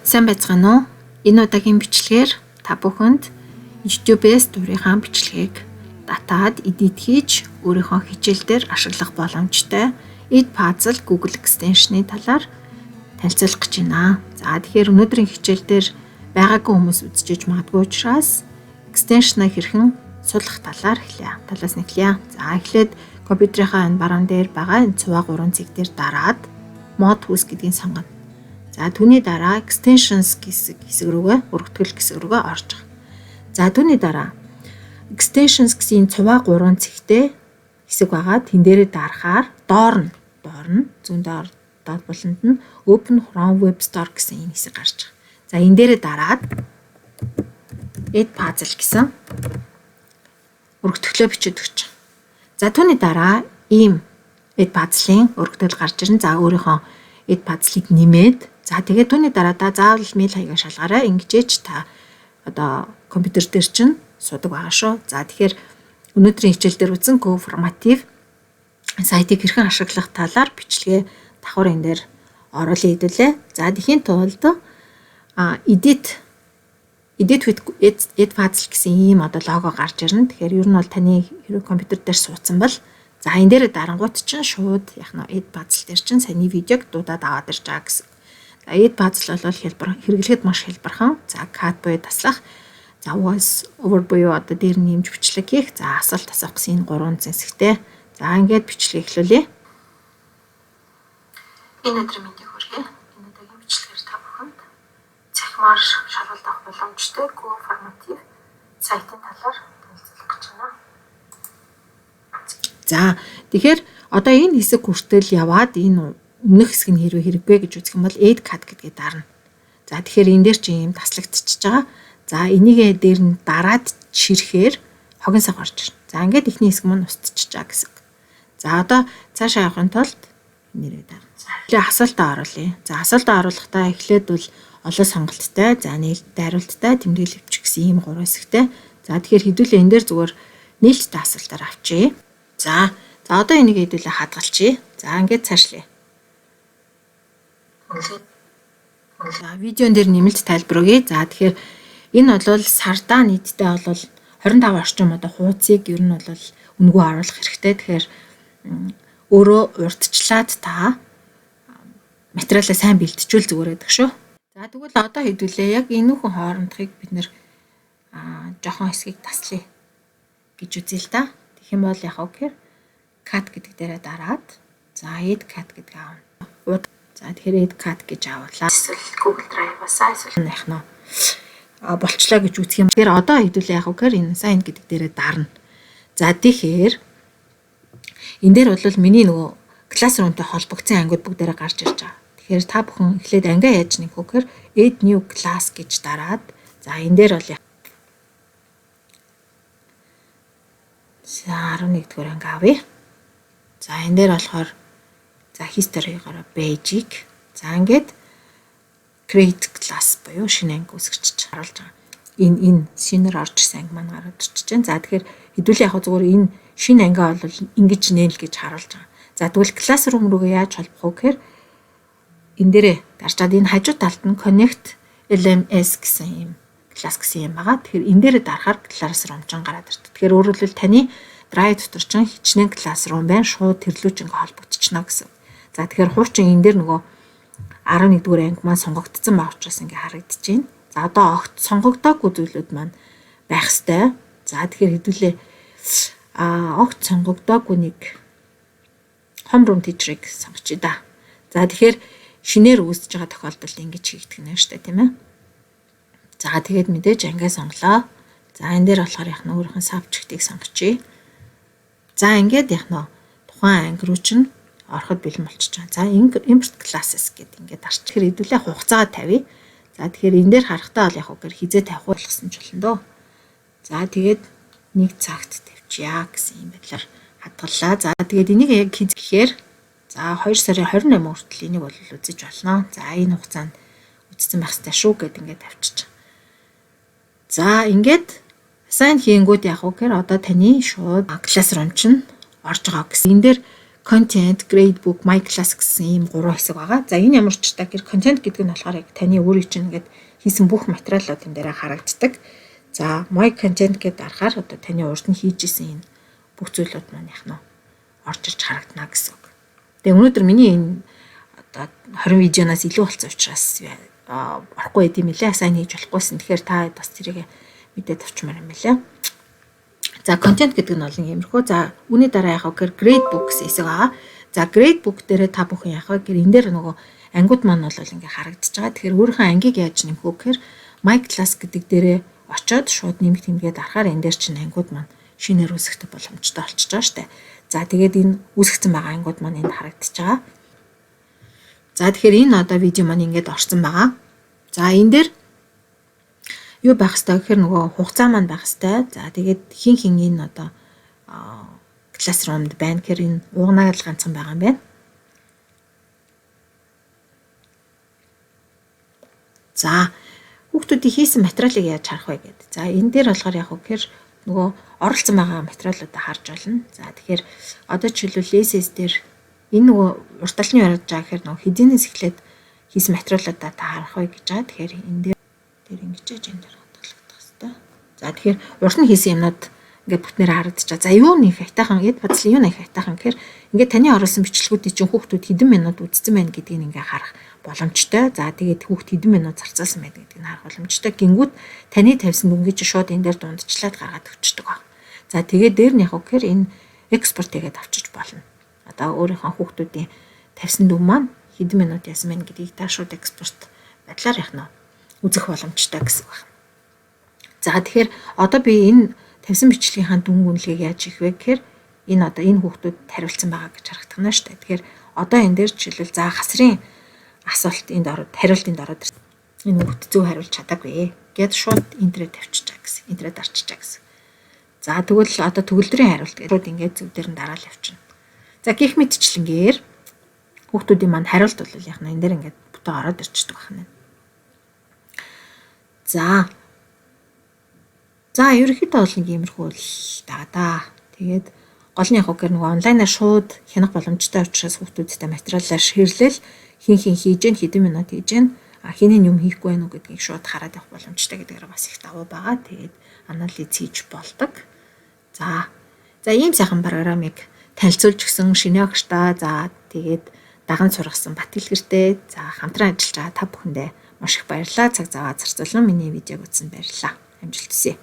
Сайн байцгаана уу? Энэ удаагийн бичлэгээр та бүхэнд YouTube-ээс дурынхаа бичлэгийг датаад эдит хийж өөрийнхөө хичээлдээр ашиглах боломжтой Edpuzzle Google Extension-ы талаар танилцуулах гэж байна. За тэгэхээр өнөөдрийн хичээлдээр байгаагүй хүмүүс үзчихэж магадгүй учраас extension-а хэрхэн судлах талаар талаас нь эхлэе. За эхлээд компьютерийнхаа энэ баруун дээр байгаа энэ цуваа 3 цэг дээр дараад Mod Tools гэдгийг сонгоно. За түүний дараа extensions хэсэг рүүгээ өргөтгөл хэсэг рүүгээ орж байгаа. За түүний дараа extensions гэсэн цуваа 3 цэгтэй хэсэг байгаа. Тэн дээрээ дарахаар доор нь зүүн доор болонд нь Open Chrome Web Store гэсэн энэ хэсэг гарч байгаа. За энэ дээрээ дараад Edpuzzle гэсэн өргөтгөлөө бичиж өгч байгаа. За түүний дараа ийм Edpuzzle-ийн өргөтгөл гарч ирнэ. За өөрийнхөө Edpuzzle-ыг нэмээд за тэгээд түүний дараа заавал мэйл хаягаар шалгаарай. Ингэжээч та одоо компьютер дээр чинь судаг байгаа шүү. За тэгэхээр өнөөдрийн хичээл дээр үзэн Go Formative сайтыг хэрхэн ашиглах талаар бичлэгээ давхар энэ дээр оруулъя хэдүүлээ. За тэхийн тулд Edit with Edpuzzle гэсэн ийм одоо лого гарч ирнэ. Тэгэхээр ер нь бол таны хэрэг компьютер дээр суудсан бол за энэ дээр дарангуут чинь шууд яг нь Edpuzzle дээр чинь саяны видеог дуудаад аваад ирж байгаа гэсэн. Edpuzzle бол хэрэглэхэд маш хэлбэрхэн. За cut буюу таслах. За voice over буюу одоо дээр нь нэмж бичлэг хийх. За асуулт асуух гэсэн энэ 3 зэвсэгтэй. За ингээд бичлэг эхлүүлье. Энэ өдрийн мэндийг хүргэе. Энэ удаагийн бичлэгээр та бүхэнд цахимаар шалгалт авах боломжтой Go Formative сайтын талаар танилцуулах гэж байна. За тэгэхээр одоо энэ хэсэг хүртэл яваад энэ өмнөх хэсэг нь хэрэггүй гэж үзэх юм бол add cut гэдгээ дарна. За тэгэхээр энэ дээр чинь юм таслагдчихж байгаа. За энийгээ дээр нь дараад чирхээр хогин сав гарч ирнэ. За ингээд ихний хэсэг маань устчихж байгаа гэсэн. За одоо цаашаа явахын тулд нэрээ дарна. За эхлээд асуултаа оруулъя. За асуултаа оруулахдаа эхлээд бол олон сонголттой, за нээлттэй хариулттай, тэмдэглэл өвчих гэсэн ийм 3 хэсэгтэй. За тэгэхээр хэдүүлээ энэ дээр зүгээр нээлттэй асуултаар авчия. За одоо энийг хэдүүлээ хадгалчихъя. За ингээд цаашлая. За видеон дээр нэмэлт тайлбар өгье. За тэгэхээр энэ бол сардаа нийтдээ бол 25 орчим одоо хуудсыг ер нь бол үнэгүй оруулах хэрэгтэй. Тэгэхээр өөрөө урдчлаад та материалаа сайн бэлтжүүл зүгээр байдаг шүү. За тэгвэл одоо хэдүүлээ яг энүүхэн хоорондохыг бид нэр жоохон хэсгийг таслая гэж үзье л да. Тэгэх юм бол яг гэхээр cut гэдэг дээрээ дараад за add cut гэдэг аавна. За тэгэхээр add cut гэж авуулаа. Эсвэл Google Drive-аас эсвэл яхнаа болчлаа гэж үзэх юм. Тэгэхээр одоо хэдүүлээ яг гэхээр энэ sign гэдэг дээрээ дарна. За тэгэхээр энэ дээр бол миний нөгөө Classroom-тэй холбогдсон ангиуд бүгдээрээ гарч ирж байгаа. Тэгэхээр та бүхэн эхлээд ангиа яаж нэг хөөхөр add new class гэж дараад за энэ дээр бол за 11-р анги авъя. За энэ дээр болохоор за history-гоор page-ийг за ингээд create class буюу шинэ анги үүсгэж харуулж байгаа. Энэ шинээр орж ирсэн анги маань гараад ирчихэж байна. За тэгэхээр хэдүүлээ яг зүгээр энэ шинэ ангиа бол ингэж нээл гэж харуулж байгаа. За тэгвэл Classroom руугаа яаж холбох вэ гэхээр энэ дээрээ дарчаад энэ хажуу талд нь connect LMS гэсэн юм класс гэсэн юм байгаа. Тэгэхээр энэ дээрээ дарахаар Classroom ч гараад ирдэг. Тэгэхээр өөрөөр хэлбэл таны Drive дотор ч хичнээн Classroom байна. Шууд тэрлүүж ингээ холбогдчихно гэсэн. За тэгэхээр хуучин энэ дээр нөгөө 11-р анги маань сонгогдсон байх учраас ингээ харагдаж байна. За одоо огт сонгогдоогүй зүйлүүд маань байх ёстой. За тэгэхээр хэдүүлээ огт сонгогдоогүй нэг homeroom teacher-ыг сонгочих да. За тэгэхээр шинээр үүсэж байгаа тохиолдолд ингэж хийгдэх нь шүү дээ, тийм ээ. За тэгээд мэдээж ангиа сонглоо. За энэ дээр болохоор яг нь өөрийнхөө subject-ийг сонгочихъя. За ингээд яг нь тухайн анги руу чинь ороход бэлэн болчихж байгаа. За import classes гэдэг ингээд арч. Тэгэхээр хэдүүлээ хугацаагаа тавья. За тэгэхээр энэ дээр харахтаа бол яг үгээр хизээ тавих болгосон ч болно доо. За тэгээд нэг цагт тавьчихъя гэсэн юм байдлаар хадгаллаа. За тэгээд энийг яг хийхээр за 2 сарын 28 хүртэл энийг бол үзэж болно. За энэ хугацаанд үзсэн байх хэрэгтэй шүү гэд ингээд тавьчих. За ингээд assign хийнгүүд яг үгээр одоо таны шууд Classroom чинь орж байгаа гэсэн. Энэ дээр content, gradebook, my class гэсэн ийм 3 хэсэг байгаа. За энэ ямар ч та гэр content гэдэг нь болохоор яг таны өөрийн чинь ингээд хийсэн бүх материалууд энэ дээр харагддаг. За my content гэдээ дарахаар одоо таны урд нь хийж исэн энэ бүх зүйлүүд маань яг нь орж ирж харагдана гэсэн үг. Тэгээ өнөөдөр миний энэ одоо 20 видеоноос илүү болсон учраас орохгүй гэдэм билээ. Сайн хийж болохгүйсэн. Тэгэхээр та бас тэрийг мэдээд авчмаар юм билээ. За контент гэдэг нь бол иймэрхүү. За үүний дараа яг гэр gradebook гэсэн хэсэг байгаа. За gradebook дээрээ та бүхэн яг гэр энэ дээр нөгөө ангиуд маань бол ингээ харагдаж байгаа. Тэгэхээр өөрийнхөө ангийг яаж нэмэх вэ гэхээр my class гэдэг дээрээ очиод шууд нэмэх тэмдгээд арахаар энэ дээр чинь ангиуд маань шинээр үүсгэх боломжтой болчихж байгаа штэ. За тэгээд энэ үүсгэсэн байгаа ангиуд маань энд харагдаж байгаа. За тэгэхээр энэ одоо видео маань ингээд орсон байгаа. За энэ дээр юу байх хэвээр гэхээр нөгөө хугацаа маань байх хэвээр. За тэгээд хин энэ одоо classroom-д байна гэхээр энэ угнаад л ганцхан байгаа юм байна. За хүүхдүүдийн хийсэн материалыг яаж харах вэ гэдэг. За энэ дээр болохоор яг гэхээр нөгөө оролцсон байгаа материалуудаа харж болно. За тэгэхээр одоо жишээлбэл LSS дээр энэ нөгөө урт талны яриж байгаа гэхээр нөгөө хэдийнээс эхлээд хийсэн материалуудаа та харах вэ гэж байгаа. Тэгэхээр энэ дээр ингэж энэ дээр хадгалагдах хэрэгтэй. За тэгэхээр урт нь хийсэн юмнууд ингээд бүтнээр харагдчихаа. За юу нэг хайтахан эд бацлын юу нэг хайтахан гэхээр ингээд таны оруулсан бичлэгүүдийн чинь хүүхдүүд хэдэн минут үзсэн байна гэдгийг ингээд харах боломжтой. За тэгээд хүүхд хэдэн минут зарцуулсан байдаг гэдгийг харах боломжтой. Гингүүд таны тавьсан дүнгийн чинь шууд энэ дээр дундчлаад гаргаад өчтдөг баг. За тэгээд дээр нь яг гэхээр энэ экспорт хийгээд авчиж болно. Одоо өөрийнхөө хүүхдүүдийн тавьсан дүн маань хэдэн минут яасан байна гэдгийг та шууд экспорт байдлаар яхна үзэх боломжтой гэсэн байна. За тэгэхээр одоо би энэ тавьсан бичлэгийнхаа дүн гүнлэгийг яаж хийх вэ гэхээр энэ одоо энэ хүүхдүүд хариулсан байгаа гэж харагдах нь шүү дээ. Тэгэхээр одоо энэ дээр жишээлбэл за хасрын асуулт энд ороод хариултанд ороод ирсэн. Энэ хүүхд зөв хариулж чадаагүй гэд шууд энтрээ тавьчихаа гэсэн. Энтрээ дарчижаа гэсэн. За тэгвэл одоо төгөлдрийн хариулт гэдэг ингээд зөв дээр нь дараал явчихна. За гих мэдчлэнгээр хүүхдүүдийн маань хариулт бол яхна энэ дээр ингээд бүтэн ороод ирчихдэг байна. За ерөнхийдөө бол нэг иймэрхүү л да. Тэгээд гол нь яг гэр нэг онлайнаар шууд хянах боломжтой учраас хүүхдүүдтэй материалаар ширлэл хин хийж гэн хэдэн минут хийж гэн хинийн юм хийхгүй байх уу гэдгийг шууд хараад явах боломжтой гэдгээр бас их давуу байгаа. Тэгээд анализ хийж болдог. За ийм сайхан програмыг танилцуулж өгсөн шинэ агштаа за тэгээд даган сургасан Бат Илгэртэй за хамтран ажиллаж байгаа та бүхэндээ маш их баярлалаа. Цаг зав зарцуулан миний видеог үзсэн баярлалаа. Амжилт хүсье.